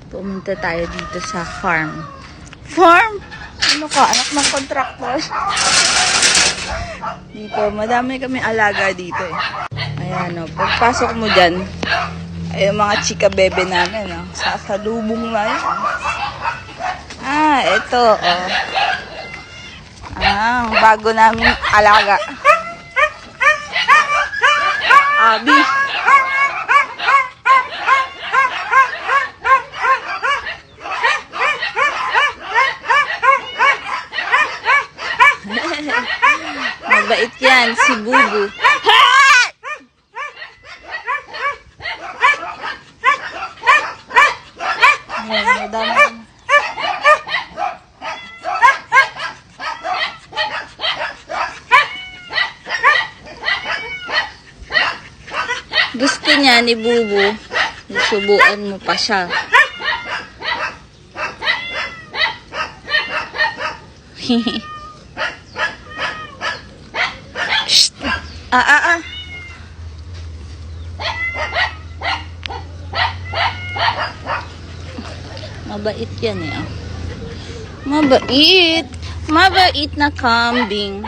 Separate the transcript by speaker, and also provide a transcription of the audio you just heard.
Speaker 1: Pumunta tayo dito sa farm. Farm? Ano ka? Anak ng contractor? Dito, madami kami alaga dito eh. Ayan o, pagpasok mo dyan, ay yung mga chika bebe namin o. Sasalubong na yun. Ah, ito o. Ah, bago namin alaga. Abi. Mabait yan, si Bubu. Ayan, madami. Gusto niya ni Bubu, subuan mo pa siya. Shh. Mabait yan eh. Mabait. Mabait na kambing.